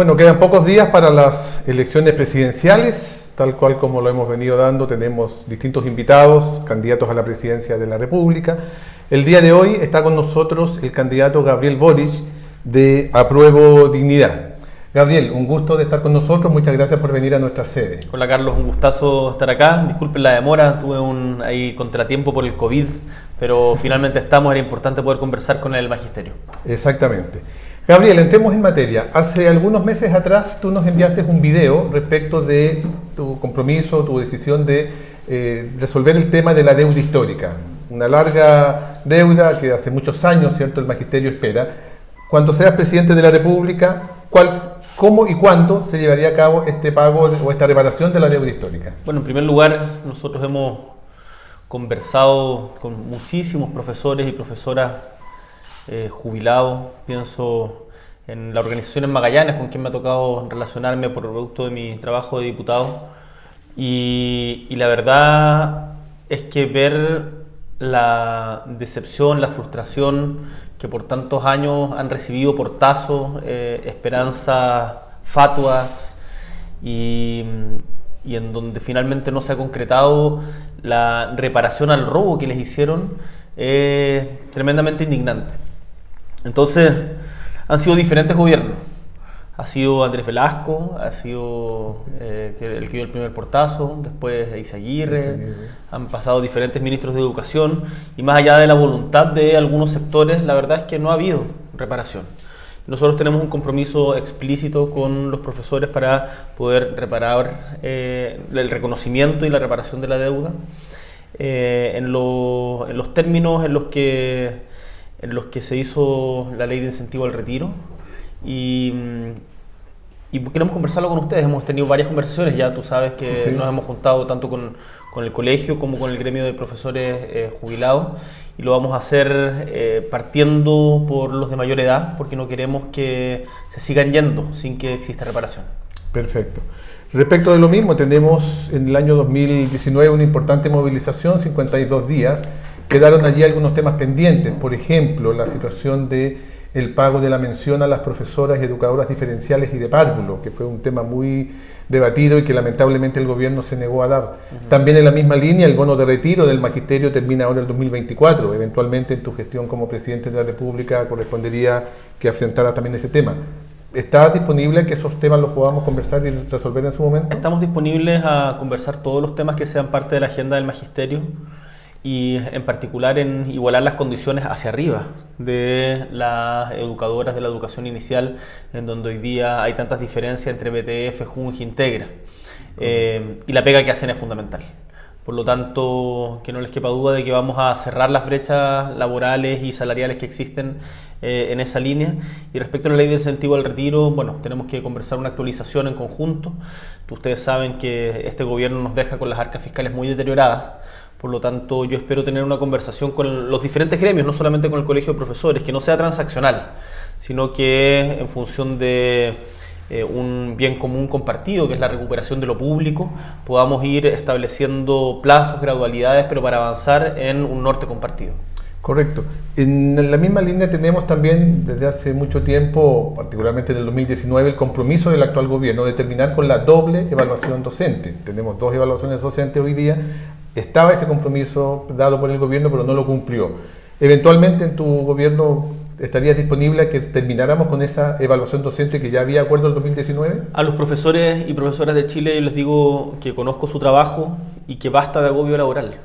Bueno, quedan pocos días para las elecciones presidenciales, tal cual como lo hemos venido dando, tenemos distintos invitados, candidatos a la presidencia de la República. El día de hoy está con nosotros el candidato Gabriel Boric de Apruebo Dignidad. Gabriel, un gusto de estar con nosotros, muchas gracias por venir a nuestra sede. Hola Carlos, un gustazo estar acá. Disculpen la demora, tuve un contratiempo por el COVID, pero finalmente estamos, era importante poder conversar con el magisterio. Exactamente. Gabriel, entremos en materia. Hace algunos meses atrás tú nos enviaste un video respecto de tu compromiso, tu decisión de resolver el tema de la deuda histórica. Una larga deuda que hace muchos años, ¿cierto?, el magisterio espera. Cuando seas presidente de la República, ¿cómo y cuándo se llevaría a cabo este pago o esta reparación de la deuda histórica? Bueno, en primer lugar, nosotros hemos conversado con muchísimos profesores y profesoras jubilados. Pienso en la organización en Magallanes, con quien me ha tocado relacionarme por producto de mi trabajo de diputado. Y la verdad es que ver la decepción, la frustración que por tantos años han recibido portazos, esperanzas fatuas y en donde finalmente no se ha concretado la reparación al robo que les hicieron, es tremendamente indignante. Entonces, han sido diferentes gobiernos. Ha sido Andrés Velasco, ha sido el que dio el primer portazo, después Eizaguirre, han pasado diferentes ministros de educación y más allá de la voluntad de algunos sectores, la verdad es que no ha habido reparación. Nosotros tenemos un compromiso explícito con los profesores para poder reparar el reconocimiento y la reparación de la deuda en los términos en los que se hizo la ley de incentivo al retiro y queremos conversarlo con ustedes. Hemos tenido varias conversaciones, ya tú sabes que sí. Nos hemos juntado tanto con el colegio como con el gremio de profesores jubilados y lo vamos a hacer partiendo por los de mayor edad porque no queremos que se sigan yendo sin que exista reparación. Perfecto. Respecto de lo mismo, tenemos en el año 2019 una importante movilización, 52 días. Quedaron allí algunos temas pendientes, por ejemplo, la situación del pago de la mención a las profesoras y educadoras diferenciales y de párvulo, que fue un tema muy debatido y que lamentablemente el gobierno se negó a dar. También en la misma línea, el bono de retiro del magisterio termina ahora el 2024. Eventualmente en tu gestión como presidente de la República correspondería que afrontara también ese tema. ¿Estás disponible a que esos temas los podamos conversar y resolver en su momento? Estamos disponibles a conversar todos los temas que sean parte de la agenda del magisterio y en particular en igualar las condiciones hacia arriba de las educadoras de la educación inicial, en donde hoy día hay tantas diferencias entre BTF, Junj, Integra, y la pega que hacen es fundamental. Por lo tanto, que no les quepa duda de que vamos a cerrar las brechas laborales y salariales que existen en esa línea. Y respecto a la ley de incentivo al retiro, bueno, tenemos que conversar una actualización en conjunto. Ustedes saben que este gobierno nos deja con las arcas fiscales muy deterioradas. Por lo tanto, yo espero tener una conversación con los diferentes gremios, no solamente con el colegio de profesores, que no sea transaccional, sino que en función de un bien común compartido, que es la recuperación de lo público, podamos ir estableciendo plazos, gradualidades, pero para avanzar en un norte compartido. Correcto. En la misma línea tenemos también desde hace mucho tiempo, particularmente en el 2019, el compromiso del actual gobierno de terminar con la doble evaluación docente. Tenemos 2 evaluaciones docentes hoy día. Estaba ese compromiso dado por el gobierno, pero no lo cumplió. Eventualmente en tu gobierno estarías disponible a que termináramos con esa evaluación docente que ya había acuerdo en el 2019? A los profesores y profesoras de Chile yo les digo que conozco su trabajo y que basta de agobio laboral.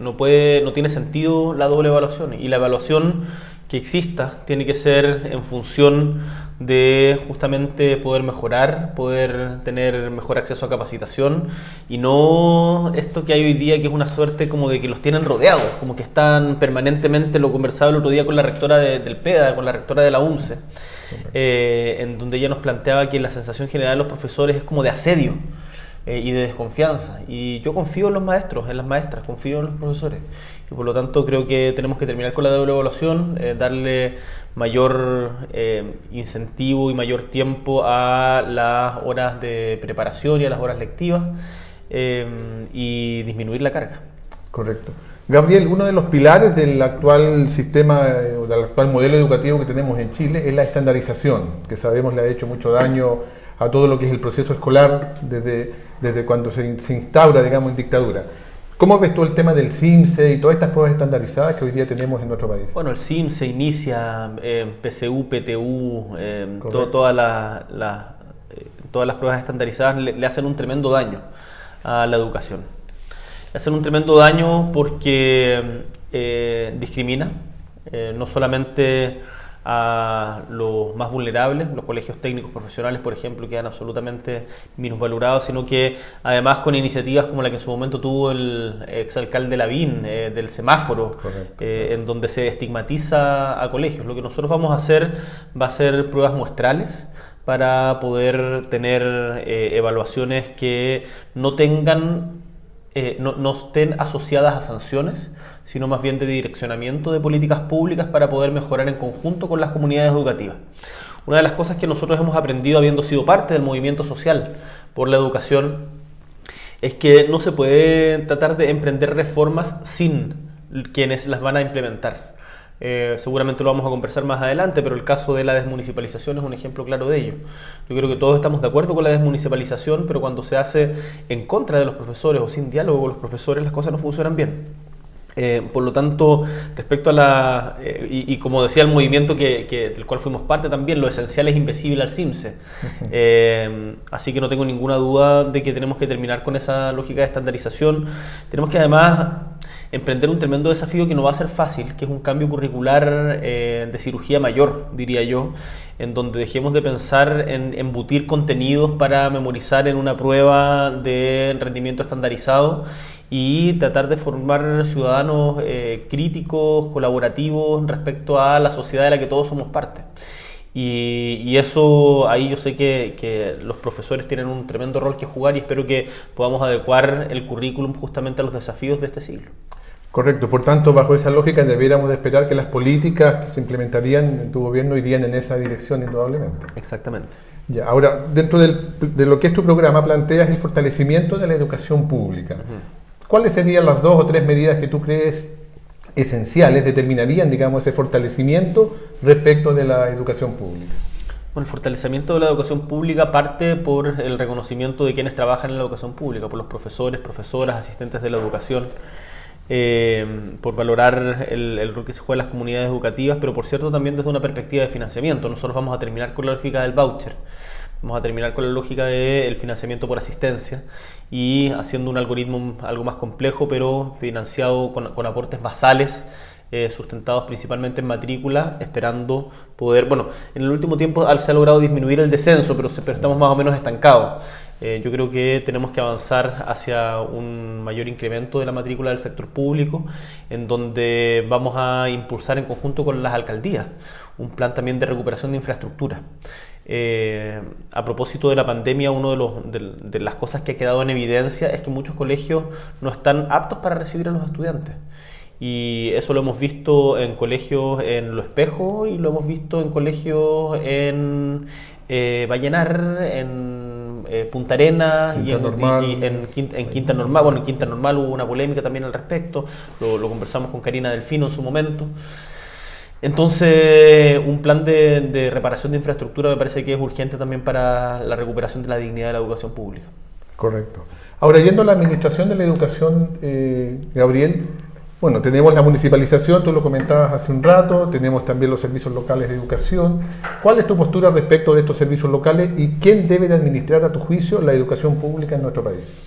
No tiene sentido la doble evaluación y la evaluación que exista tiene que ser en función de justamente poder mejorar, poder tener mejor acceso a capacitación y no esto que hay hoy día que es una suerte como de que los tienen rodeados, como que están permanentemente, lo conversaba el otro día con la rectora del PEDA, con la rectora de la UNCE, en donde ella nos planteaba que la sensación general de los profesores es como de asedio y de desconfianza, y yo confío en los maestros, en las maestras, confío en los profesores y por lo tanto creo que tenemos que terminar con la doble evaluación, darle mayor incentivo y mayor tiempo a las horas de preparación y a las horas lectivas y disminuir la carga. Correcto. Gabriel, uno de los pilares del actual sistema o del actual modelo educativo que tenemos en Chile es la estandarización, que sabemos le ha hecho mucho daño a todo lo que es el proceso escolar desde cuando se instaura, digamos, en dictadura. ¿Cómo ves tú el tema del CIMSE y todas estas pruebas estandarizadas que hoy día tenemos en nuestro país? Bueno, el CIMSE inicia, PSU, PTU, todas las pruebas estandarizadas le hacen un tremendo daño a la educación. Le hacen un tremendo daño porque discrimina no solamente a los más vulnerables, los colegios técnicos profesionales, por ejemplo, quedan absolutamente minusvalorados, sino que además con iniciativas como la que en su momento tuvo el exalcalde Lavín, del semáforo, en donde se estigmatiza a colegios. Lo que nosotros vamos a hacer va a ser pruebas muestrales para poder tener evaluaciones que no tengan no estén asociadas a sanciones, sino más bien de direccionamiento de políticas públicas para poder mejorar en conjunto con las comunidades educativas. Una de las cosas que nosotros hemos aprendido habiendo sido parte del movimiento social por la educación es que no se puede tratar de emprender reformas sin quienes las van a implementar. Seguramente lo vamos a conversar más adelante, pero el caso de la desmunicipalización es un ejemplo claro de ello. Yo creo que todos estamos de acuerdo con la desmunicipalización, pero cuando se hace en contra de los profesores o sin diálogo con los profesores, las cosas no funcionan bien. Por lo tanto, respecto a y como decía el movimiento del cual fuimos parte también, lo esencial es invisible al CIMSE. Así que no tengo ninguna duda de que tenemos que terminar con esa lógica de estandarización. Tenemos que además emprender un tremendo desafío que no va a ser fácil, que es un cambio curricular de cirugía mayor, diría yo, en donde dejemos de pensar en embutir contenidos para memorizar en una prueba de rendimiento estandarizado y tratar de formar ciudadanos críticos, colaborativos respecto a la sociedad de la que todos somos parte. Y eso, ahí yo sé que los profesores tienen un tremendo rol que jugar y espero que podamos adecuar el currículum justamente a los desafíos de este siglo. Correcto, por tanto, bajo esa lógica debiéramos de esperar que las políticas que se implementarían en tu gobierno irían en esa dirección indudablemente. Exactamente. Ya, ahora, dentro de lo que es tu programa, planteas el fortalecimiento de la educación pública. ¿Cuáles serían las 2 o 3 medidas que tú crees esenciales, determinarían, digamos, ese fortalecimiento respecto de la educación pública? Bueno, el fortalecimiento de la educación pública parte por el reconocimiento de quienes trabajan en la educación pública, por los profesores, profesoras, asistentes de la educación, por valorar el rol que se juega en las comunidades educativas, pero por cierto también desde una perspectiva de financiamiento. Nosotros vamos a terminar con la lógica del voucher, vamos a terminar con la lógica del financiamiento por asistencia y haciendo un algoritmo algo más complejo, pero financiado con aportes basales, sustentados principalmente en matrícula, esperando poder, bueno, en el último tiempo se ha logrado disminuir el descenso, pero estamos más o menos estancados. Yo creo que tenemos que avanzar hacia un mayor incremento de la matrícula del sector público, en donde vamos a impulsar en conjunto con las alcaldías un plan también de recuperación de infraestructura. A propósito de la pandemia, una de las cosas que ha quedado en evidencia es que muchos colegios no están aptos para recibir a los estudiantes. Y eso lo hemos visto en colegios en Lo Espejo y lo hemos visto en colegios en Vallenar, en Punta Arenas y en Quinta Normal. Bueno, en Quinta Normal hubo una polémica también al respecto, lo conversamos con Karina Delfino en su momento. Entonces, un plan de reparación de infraestructura me parece que es urgente también para la recuperación de la dignidad de la educación pública. Correcto. Ahora, yendo a la administración de la educación, Gabriel, bueno, tenemos la municipalización, tú lo comentabas hace un rato, tenemos también los servicios locales de educación. ¿Cuál es tu postura respecto de estos servicios locales y quién debe de administrar, a tu juicio, la educación pública en nuestro país?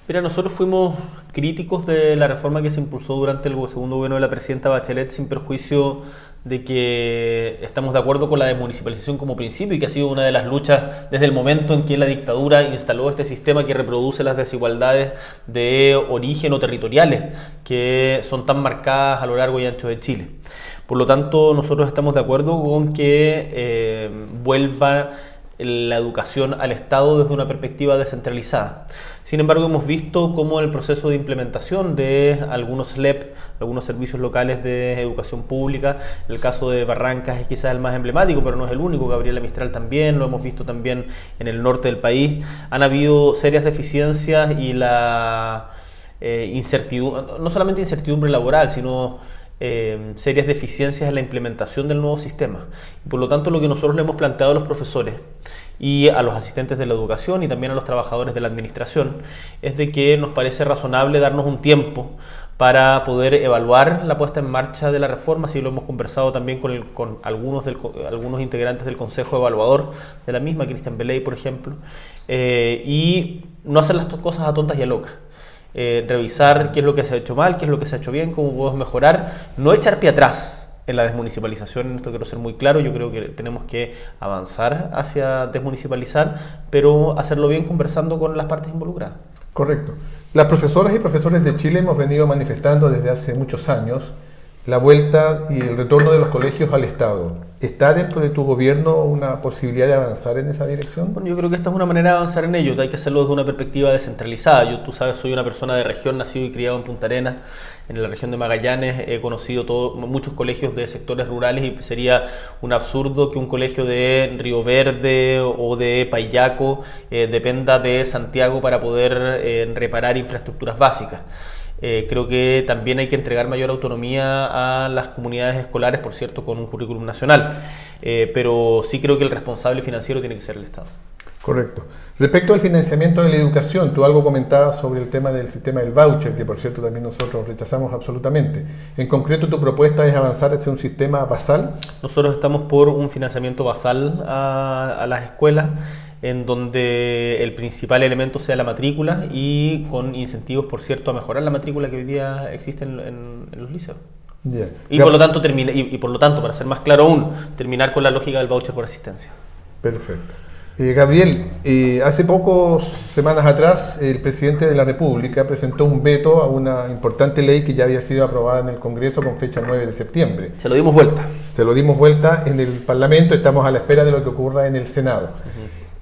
Mira, nosotros fuimos críticos de la reforma que se impulsó durante el segundo gobierno de la presidenta Bachelet, sin perjuicio de que estamos de acuerdo con la desmunicipalización como principio y que ha sido una de las luchas desde el momento en que la dictadura instaló este sistema que reproduce las desigualdades de origen o territoriales que son tan marcadas a lo largo y ancho de Chile. Por lo tanto, nosotros estamos de acuerdo con que vuelva la educación al Estado desde una perspectiva descentralizada. Sin embargo, hemos visto cómo el proceso de implementación de algunos SLEP, algunos servicios locales de educación pública, el caso de Barrancas es quizás el más emblemático, pero no es el único. Gabriela Mistral también, lo hemos visto también en el norte del país. Han habido serias deficiencias y incertidumbre, no solamente incertidumbre laboral, sino serias deficiencias en la implementación del nuevo sistema. Y por lo tanto, lo que nosotros le hemos planteado a los profesores y a los asistentes de la educación y también a los trabajadores de la administración es de que nos parece razonable darnos un tiempo para poder evaluar la puesta en marcha de la reforma. Así lo hemos conversado también con algunos integrantes del Consejo Evaluador de la misma, Cristian Beley, por ejemplo, y no hacer las cosas a tontas y a locas. Revisar qué es lo que se ha hecho mal, qué es lo que se ha hecho bien, cómo podemos mejorar, no echar pie atrás en la desmunicipalización. En esto quiero ser muy claro, yo creo que tenemos que avanzar hacia desmunicipalizar, pero hacerlo bien conversando con las partes involucradas. Correcto. Las profesoras y profesores de Chile hemos venido manifestando desde hace muchos años la vuelta y el retorno de los colegios al Estado. ¿Está dentro de tu gobierno una posibilidad de avanzar en esa dirección? Bueno, yo creo que esta es una manera de avanzar en ello. Hay que hacerlo desde una perspectiva descentralizada. Tú sabes, soy una persona de región, nacido y criado en Punta Arenas, en la región de Magallanes. He conocido muchos colegios de sectores rurales y sería un absurdo que un colegio de Río Verde o de Paillaco dependa de Santiago para poder reparar infraestructuras básicas. Creo que también hay que entregar mayor autonomía a las comunidades escolares, por cierto, con un currículum nacional, pero sí creo que el responsable financiero tiene que ser el Estado. Correcto. Respecto al financiamiento de la educación, tú algo comentabas sobre el tema del sistema del voucher, que por cierto también nosotros rechazamos absolutamente. En concreto, ¿tu propuesta es avanzar hacia un sistema basal? Nosotros estamos por un financiamiento basal a las escuelas, en donde el principal elemento sea la matrícula y con incentivos, por cierto, a mejorar la matrícula que hoy día existe en los liceos. Yeah. Y por lo tanto, para ser más claro aún, terminar con la lógica del voucher por asistencia. Perfecto. Gabriel, hace pocas semanas atrás el presidente de la República presentó un veto a una importante ley que ya había sido aprobada en el Congreso con fecha 9 de septiembre. Se lo dimos vuelta. Se lo dimos vuelta en el Parlamento, estamos a la espera de lo que ocurra en el Senado.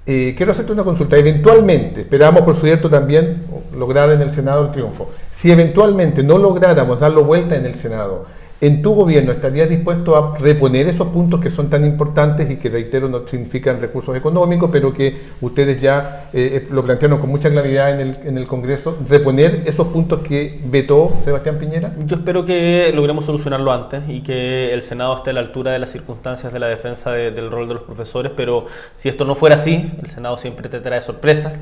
Quiero hacerte una consulta. Eventualmente, esperamos por cierto también lograr en el Senado el triunfo. Si eventualmente no lográramos darlo vuelta en el Senado, ¿en tu gobierno estarías dispuesto a reponer esos puntos que son tan importantes y que, reitero, no significan recursos económicos, pero que ustedes ya lo plantearon con mucha claridad en el Congreso, reponer esos puntos que vetó Sebastián Piñera? Yo espero que logremos solucionarlo antes y que el Senado esté a la altura de las circunstancias de la defensa del rol de los profesores, pero si esto no fuera así, el Senado siempre te trae sorpresas.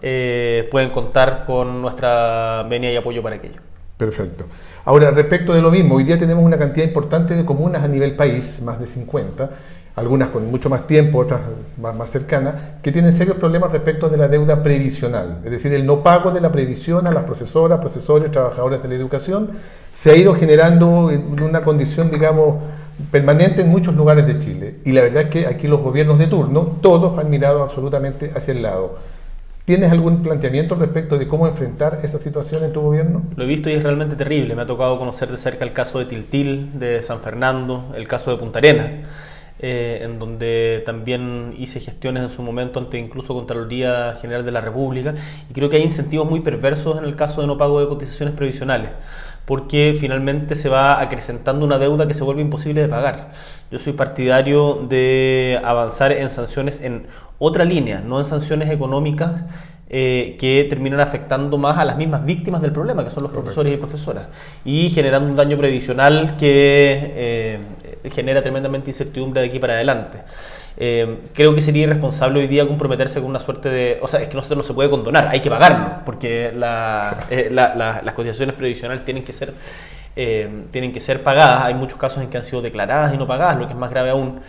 Pueden contar con nuestra venia y apoyo para aquello. Perfecto. Ahora, respecto de lo mismo, hoy día tenemos una cantidad importante de comunas a nivel país, más de 50, algunas con mucho más tiempo, otras más cercanas, que tienen serios problemas respecto de la deuda previsional, es decir, el no pago de la previsión a las profesoras, profesores, trabajadores de la educación, se ha ido generando en una condición, digamos, permanente en muchos lugares de Chile. Y la verdad es que aquí los gobiernos de turno, todos han mirado absolutamente hacia el lado. ¿Tienes algún planteamiento respecto de cómo enfrentar esa situación en tu gobierno? Lo he visto y es realmente terrible. Me ha tocado conocer de cerca el caso de Tiltil, de San Fernando, el caso de Punta Arenas, en donde también hice gestiones en su momento ante incluso Contraloría General de la República, y creo que hay incentivos muy perversos en el caso de no pago de cotizaciones previsionales, porque finalmente se va acrecentando una deuda que se vuelve imposible de pagar. Yo soy partidario de avanzar en sanciones en otra línea, no en sanciones económicas que terminan afectando más a las mismas víctimas del problema, que son los profesores y profesoras, y generando un daño previsional que genera tremendamente incertidumbre de aquí para adelante. Creo que sería irresponsable hoy día comprometerse con una suerte de... O sea, es que no se puede condonar, hay que pagarlo, porque las cotizaciones previsionales tienen que ser pagadas. Hay muchos casos en que han sido declaradas y no pagadas, lo que es más grave aún.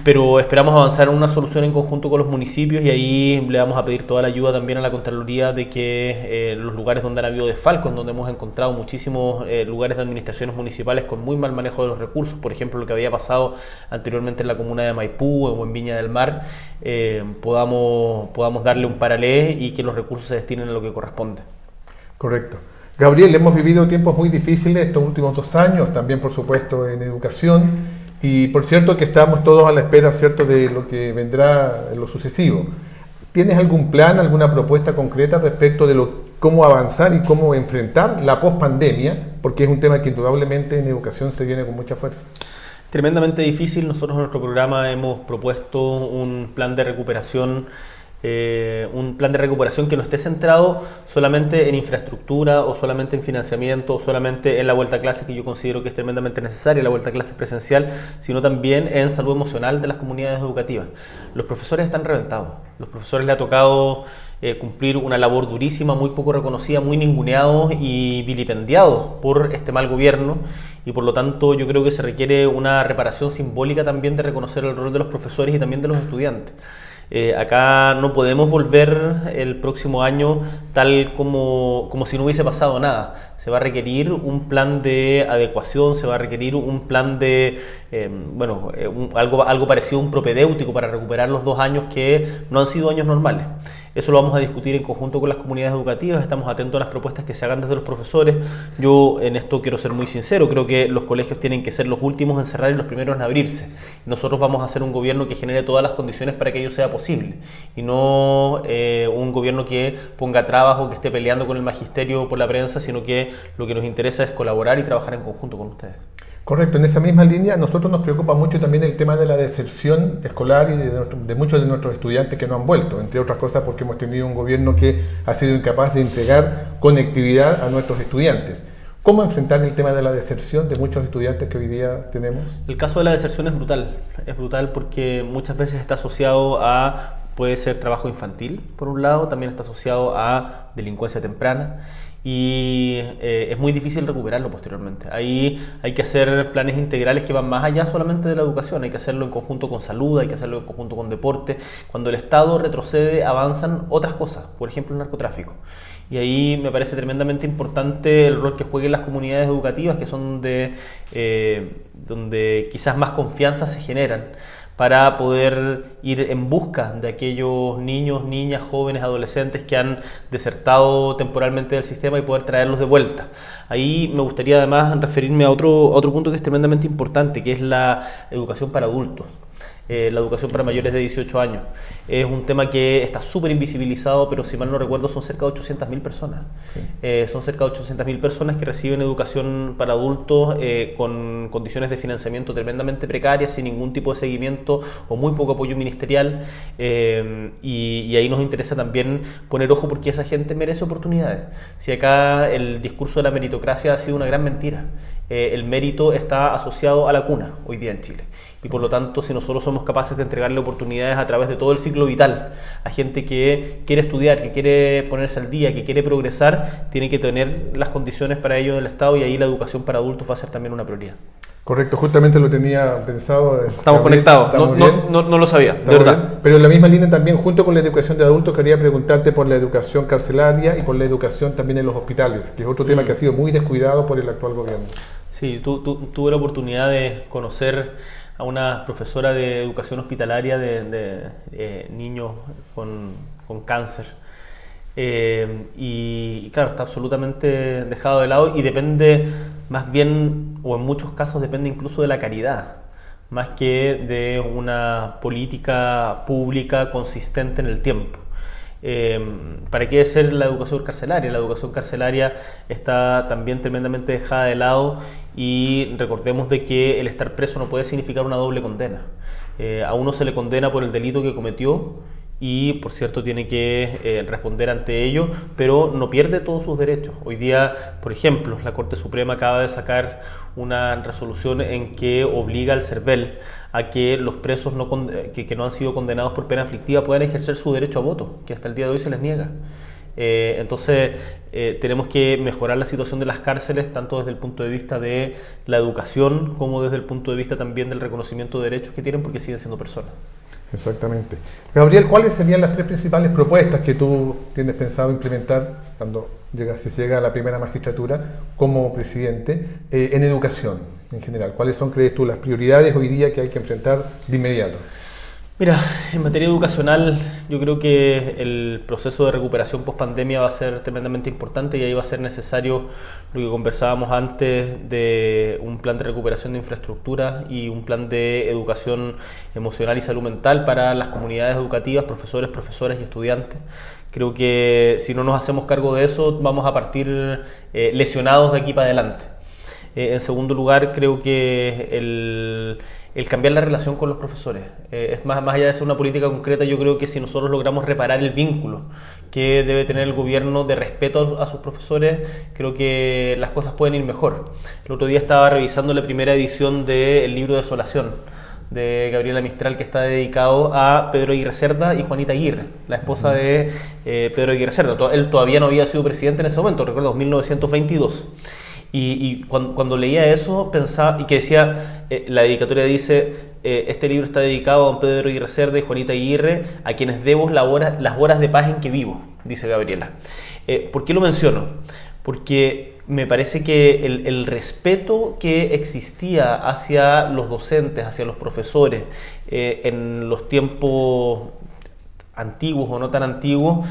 Pero esperamos avanzar en una solución en conjunto con los municipios, y ahí le vamos a pedir toda la ayuda también a la Contraloría de que los lugares donde han habido desfalcos, donde hemos encontrado muchísimos lugares de administraciones municipales con muy mal manejo de los recursos, por ejemplo lo que había pasado anteriormente en la comuna de Maipú o en Viña del Mar, podamos darle un paralé y que los recursos se destinen a lo que corresponde. Correcto. Gabriel, hemos vivido tiempos muy difíciles estos últimos 2 años, también por supuesto en educación. Y por cierto que estamos todos a la espera, ¿cierto?, de lo que vendrá en lo sucesivo. ¿Tienes algún plan, alguna propuesta concreta respecto de cómo avanzar y cómo enfrentar la pospandemia? Porque es un tema que indudablemente en educación se viene con mucha fuerza. Tremendamente difícil. Nosotros en nuestro programa hemos propuesto un plan de recuperación un plan de recuperación que no esté centrado solamente en infraestructura o solamente en financiamiento o solamente en la vuelta a clase, que yo considero que es tremendamente necesaria, la vuelta a clase presencial, sino también en salud emocional de las comunidades educativas. Los profesores están reventados, los profesores les ha tocado cumplir una labor durísima, muy poco reconocida, muy ninguneados y vilipendiados por este mal gobierno, y por lo tanto yo creo que se requiere una reparación simbólica también de reconocer el rol de los profesores y también de los estudiantes. Acá no podemos volver el próximo año tal como si no hubiese pasado nada. Se va a requerir un plan de adecuación, se va a requerir un plan de, algo parecido a un propedéutico para recuperar los 2 años que no han sido años normales. Eso lo vamos a discutir en conjunto con las comunidades educativas, estamos atentos a las propuestas que se hagan desde los profesores. Yo en esto quiero ser muy sincero, creo que los colegios tienen que ser los últimos en cerrar y los primeros en abrirse. Nosotros vamos a hacer un gobierno que genere todas las condiciones para que ello sea posible, y no un gobierno que ponga trabas o que esté peleando con el magisterio por la prensa, sino que lo que nos interesa es colaborar y trabajar en conjunto con ustedes. Correcto, en esa misma línea, a nosotros nos preocupa mucho también el tema de la deserción escolar y de muchos de nuestros estudiantes que no han vuelto, entre otras cosas porque hemos tenido un gobierno que ha sido incapaz de entregar conectividad a nuestros estudiantes. ¿Cómo enfrentar el tema de la deserción de muchos estudiantes que hoy día tenemos? El caso de la deserción es brutal porque muchas veces está asociado a, puede ser trabajo infantil, por un lado, también está asociado a delincuencia temprana, y es muy difícil recuperarlo posteriormente. Ahí hay que hacer planes integrales que van más allá solamente de la educación, hay que hacerlo en conjunto con salud, hay que hacerlo en conjunto con deporte. Cuando el Estado retrocede, avanzan otras cosas, por ejemplo el narcotráfico. Y ahí me parece tremendamente importante el rol que jueguen las comunidades educativas, que son donde quizás más confianza se generan, para poder ir en busca de aquellos niños, niñas, jóvenes, adolescentes que han desertado temporalmente del sistema y poder traerlos de vuelta. Ahí me gustaría además referirme a otro punto que es tremendamente importante, que es la educación para adultos. La educación para mayores de 18 años. Es un tema que está súper invisibilizado, pero si mal no recuerdo son cerca de 800.000 personas. Sí. Son cerca de 800.000 personas que reciben educación para adultos con condiciones de financiamiento tremendamente precarias, sin ningún tipo de seguimiento o muy poco apoyo ministerial. Y ahí nos interesa también poner ojo porque esa gente merece oportunidades. Si acá el discurso de la meritocracia ha sido una gran mentira. El mérito está asociado a la cuna hoy día en Chile. Y por lo tanto, si nosotros somos capaces de entregarle oportunidades a través de todo el ciclo vital a gente que quiere estudiar, que quiere ponerse al día, que quiere progresar, tiene que tener las condiciones para ello en el Estado, y ahí la educación para adultos va a ser también una prioridad. Correcto, justamente lo tenía pensado. Estamos conectados, no lo sabía, de verdad. Bien. Pero en la misma línea también, junto con la educación de adultos, quería preguntarte por la educación carcelaria y por la educación también en los hospitales, que es otro tema que ha sido muy descuidado por el actual gobierno. Sí, tuve la oportunidad de conocer a una profesora de educación hospitalaria de niños con cáncer. Y claro, está absolutamente dejado de lado y depende más bien, o en muchos casos depende incluso de la caridad, más que de una política pública consistente en el tiempo. ¿Para qué ser la educación carcelaria? La educación carcelaria está también tremendamente dejada de lado, y recordemos de que el estar preso no puede significar una doble condena. A uno se le condena por el delito que cometió y por cierto tiene que responder ante ello, pero no pierde todos sus derechos. Hoy día, por ejemplo, la Corte Suprema acaba de sacar una resolución en que obliga al CERVEL a que los presos que no han sido condenados por pena aflictiva puedan ejercer su derecho a voto, que hasta el día de hoy se les niega. Entonces tenemos que mejorar la situación de las cárceles, tanto desde el punto de vista de la educación como desde el punto de vista también del reconocimiento de derechos que tienen, porque siguen siendo personas. Exactamente. Gabriel, ¿cuáles serían las 3 principales propuestas que tú tienes pensado implementar cuando se llega a la primera magistratura como presidente en educación en general? ¿Cuáles son, crees tú, las prioridades hoy día que hay que enfrentar de inmediato? Mira, en materia educacional yo creo que el proceso de recuperación post-pandemia va a ser tremendamente importante, y ahí va a ser necesario lo que conversábamos antes de un plan de recuperación de infraestructura y un plan de educación emocional y salud mental para las comunidades educativas, profesores, profesoras y estudiantes. Creo que si no nos hacemos cargo de eso vamos a partir lesionados de aquí para adelante. En segundo lugar, creo que el cambiar la relación con los profesores. Es más allá de ser una política concreta, yo creo que si nosotros logramos reparar el vínculo que debe tener el gobierno de respeto a sus profesores, creo que las cosas pueden ir mejor. El otro día estaba revisando la primera edición del libro Desolación, de Gabriela Mistral, que está dedicado a Pedro Aguirre Cerda y Juanita Aguirre, la esposa de Pedro Aguirre Cerda. Él todavía no había sido presidente en ese momento, recuerdo, 1922. Y cuando leía eso, pensaba, y que decía, la dedicatoria dice, este libro está dedicado a don Pedro Aguirre Cerda y Juanita Aguirre, a quienes debo las horas de paz en que vivo, dice Gabriela. ¿Por qué lo menciono? Porque me parece que el respeto que existía hacia los docentes, hacia los profesores, en los tiempos antiguos o no tan antiguos,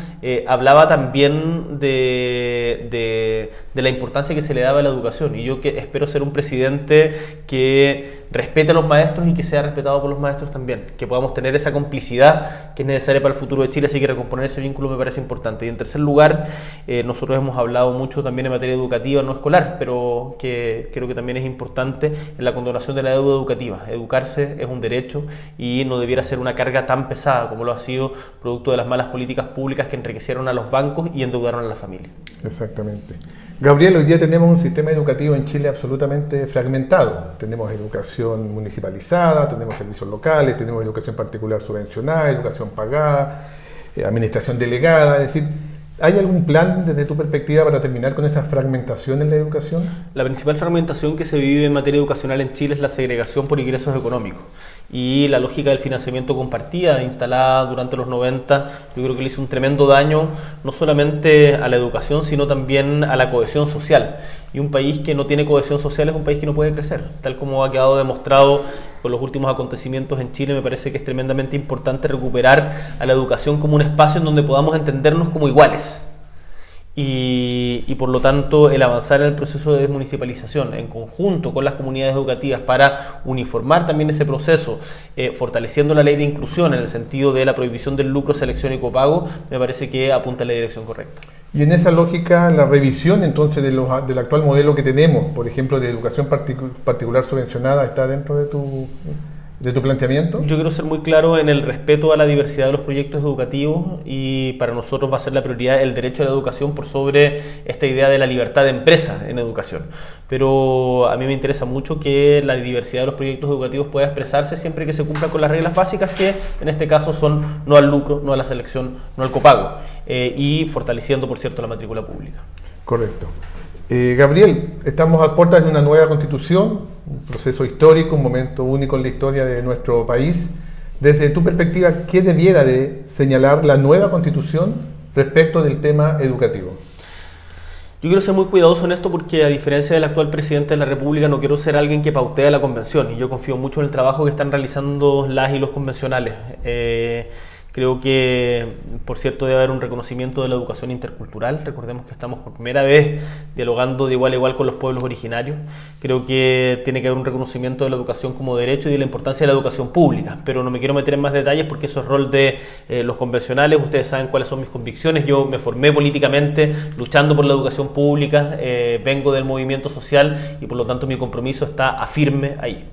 hablaba también de la importancia que se le daba a la educación. Y yo espero ser un presidente que respete a los maestros y que sea respetado por los maestros también, que podamos tener esa complicidad que es necesaria para el futuro de Chile, así que recomponer ese vínculo me parece importante. Y en tercer lugar, nosotros hemos hablado mucho también en materia educativa, no escolar, pero que creo que también es importante en la condonación de la deuda educativa. Educarse es un derecho y no debiera ser una carga tan pesada como lo ha sido producto de las malas políticas públicas que enriquecieron a los bancos y endeudaron a la familia. Exactamente. Gabriel, hoy día tenemos un sistema educativo en Chile absolutamente fragmentado. Tenemos educación municipalizada, tenemos servicios locales, tenemos educación particular subvencionada, educación pagada, administración delegada, es decir, ¿hay algún plan desde tu perspectiva para terminar con esa fragmentación en la educación? La principal fragmentación que se vive en materia educacional en Chile es la segregación por ingresos económicos. Y la lógica del financiamiento compartida, instalada durante los 90, yo creo que le hizo un tremendo daño, no solamente a la educación, sino también a la cohesión social. Y un país que no tiene cohesión social es un país que no puede crecer. Tal como ha quedado demostrado con los últimos acontecimientos en Chile, me parece que es tremendamente importante recuperar a la educación como un espacio en donde podamos entendernos como iguales. Y por lo tanto el avanzar en el proceso de desmunicipalización en conjunto con las comunidades educativas para uniformar también ese proceso, fortaleciendo la ley de inclusión en el sentido de la prohibición del lucro, selección y copago, me parece que apunta en la dirección correcta. Y en esa lógica, la revisión entonces del actual modelo que tenemos, por ejemplo, de educación particular subvencionada, ¿está dentro de tu planteamiento? Yo quiero ser muy claro en el respeto a la diversidad de los proyectos educativos y para nosotros va a ser la prioridad el derecho a la educación por sobre esta idea de la libertad de empresa en educación. Pero a mí me interesa mucho que la diversidad de los proyectos educativos pueda expresarse siempre que se cumpla con las reglas básicas que en este caso son no al lucro, no a la selección, no al copago y fortaleciendo, por cierto, la matrícula pública. Correcto. Gabriel, estamos a puertas de una nueva constitución, un proceso histórico, un momento único en la historia de nuestro país. Desde tu perspectiva, ¿qué debiera de señalar la nueva constitución respecto del tema educativo? Yo quiero ser muy cuidadoso en esto porque a diferencia del actual presidente de la República no quiero ser alguien que pautea la convención y yo confío mucho en el trabajo que están realizando las y los convencionales. Creo que, por cierto, debe haber un reconocimiento de la educación intercultural. Recordemos que estamos por primera vez dialogando de igual a igual con los pueblos originarios. Creo que tiene que haber un reconocimiento de la educación como derecho y de la importancia de la educación pública. Pero no me quiero meter en más detalles porque eso es rol de los convencionales. Ustedes saben cuáles son mis convicciones. Yo me formé políticamente luchando por la educación pública. Vengo del movimiento social y por lo tanto mi compromiso está firme ahí.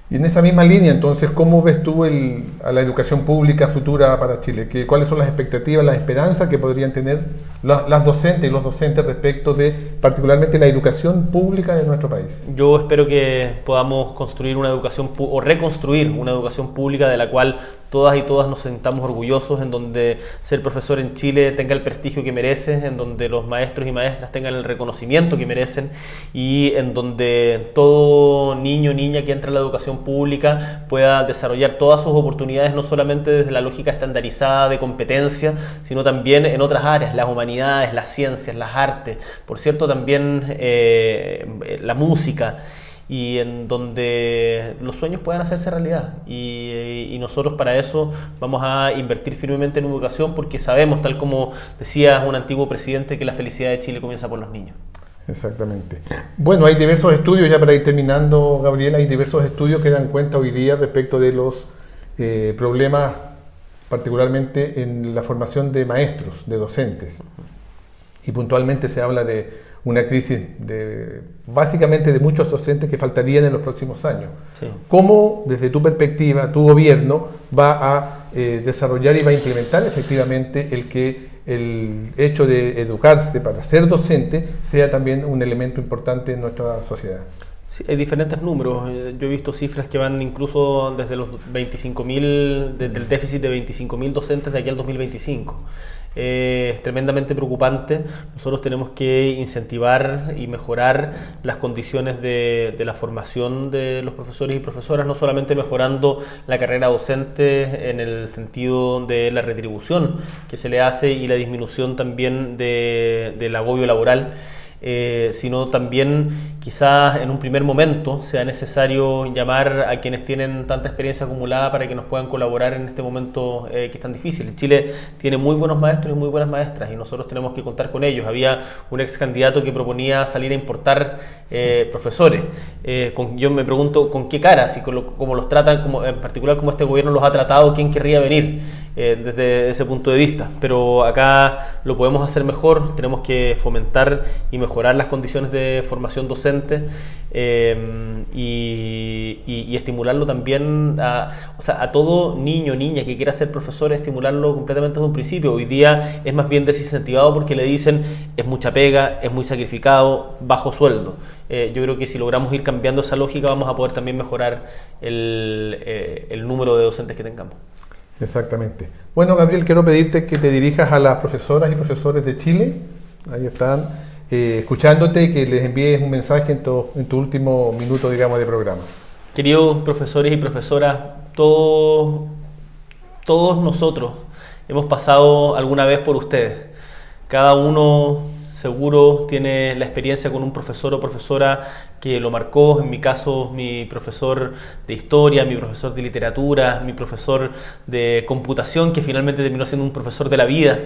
Y en esa misma línea, entonces, ¿cómo ves tú a la educación pública futura para Chile? ¿Cuáles son las expectativas, las esperanzas que podrían tener las docentes y los docentes respecto de particularmente la educación pública de nuestro país? Yo espero que podamos construir una educación o reconstruir una educación pública de la cual todas y todas nos sentamos orgullosos, en donde ser profesor en Chile tenga el prestigio que merece, en donde los maestros y maestras tengan el reconocimiento que merecen y en donde todo niño o niña que entra a la educación pública pueda desarrollar todas sus oportunidades, no solamente desde la lógica estandarizada de competencia, sino también en otras áreas, las humanidades, las ciencias, las artes, por cierto también la música, y en donde los sueños puedan hacerse realidad y nosotros para eso vamos a invertir firmemente en educación porque sabemos, tal como decía un antiguo presidente, que la felicidad de Chile comienza por los niños. Exactamente. Bueno, hay diversos estudios, ya para ir terminando, Gabriela, hay diversos estudios que dan cuenta hoy día respecto de los problemas, particularmente en la formación de maestros, de docentes. Y puntualmente se habla de una crisis básicamente de muchos docentes que faltarían en los próximos años. Sí. ¿Cómo, desde tu perspectiva, tu gobierno va a desarrollar y va a implementar efectivamente el hecho de educarse para ser docente sea también un elemento importante en nuestra sociedad? Sí, hay diferentes números. Yo he visto cifras que van incluso desde los 25.000, desde el déficit de 25.000 docentes de aquí al 2025. Es tremendamente preocupante. Nosotros tenemos que incentivar y mejorar las condiciones de la formación de los profesores y profesoras, no solamente mejorando la carrera docente en el sentido de la retribución que se le hace y la disminución también del agobio laboral, sino también quizás en un primer momento sea necesario llamar a quienes tienen tanta experiencia acumulada para que nos puedan colaborar en este momento que es tan difícil. Chile tiene muy buenos maestros y muy buenas maestras y nosotros tenemos que contar con ellos. Había un ex candidato que proponía salir a importar profesores. Yo me pregunto con qué cara, si como los tratan, en particular como este gobierno los ha tratado, ¿quién querría venir? Desde ese punto de vista, pero acá lo podemos hacer mejor. Tenemos que fomentar y mejorar las condiciones de formación docente y estimularlo también a todo niño o niña que quiera ser profesor, estimularlo completamente desde un principio. Hoy día es más bien desincentivado porque le dicen es mucha pega, es muy sacrificado, bajo sueldo. Yo creo que si logramos ir cambiando esa lógica vamos a poder también mejorar el número de docentes que tengamos. Exactamente. Bueno, Gabriel, quiero pedirte que te dirijas a las profesoras y profesores de Chile. Ahí están, escuchándote, y que les envíes un mensaje en tu último minuto, digamos, de programa. Queridos profesores y profesoras, todos nosotros hemos pasado alguna vez por ustedes. Cada uno seguro tiene la experiencia con un profesor o profesora que lo marcó. En mi caso, mi profesor de historia, mi profesor de literatura, mi profesor de computación, que finalmente terminó siendo un profesor de la vida.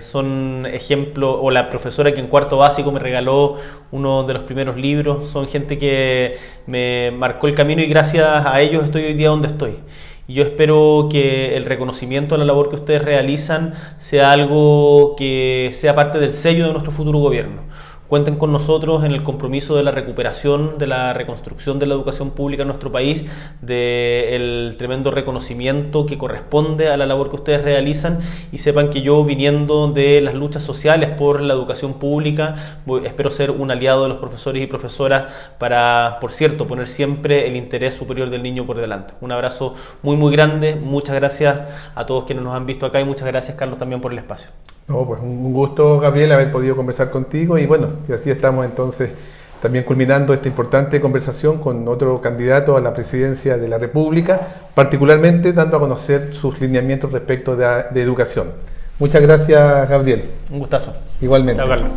Son ejemplos, o la profesora que en cuarto básico me regaló uno de los primeros libros. Son gente que me marcó el camino y gracias a ellos estoy hoy día donde estoy. Y yo espero que el reconocimiento a la labor que ustedes realizan sea algo que sea parte del sello de nuestro futuro gobierno. Cuenten con nosotros en el compromiso de la recuperación, de la reconstrucción de la educación pública en nuestro país, del tremendo reconocimiento que corresponde a la labor que ustedes realizan, y sepan que yo, viniendo de las luchas sociales por la educación pública, espero ser un aliado de los profesores y profesoras para, por cierto, poner siempre el interés superior del niño por delante. Un abrazo muy muy grande, muchas gracias a todos quienes nos han visto acá y muchas gracias, Carlos, también por el espacio. No, pues un gusto, Gabriel, haber podido conversar contigo, y bueno, y así estamos entonces también culminando esta importante conversación con otro candidato a la presidencia de la República, particularmente dando a conocer sus lineamientos respecto de educación. Muchas gracias, Gabriel. Un gustazo. Igualmente. Chao, Carlos.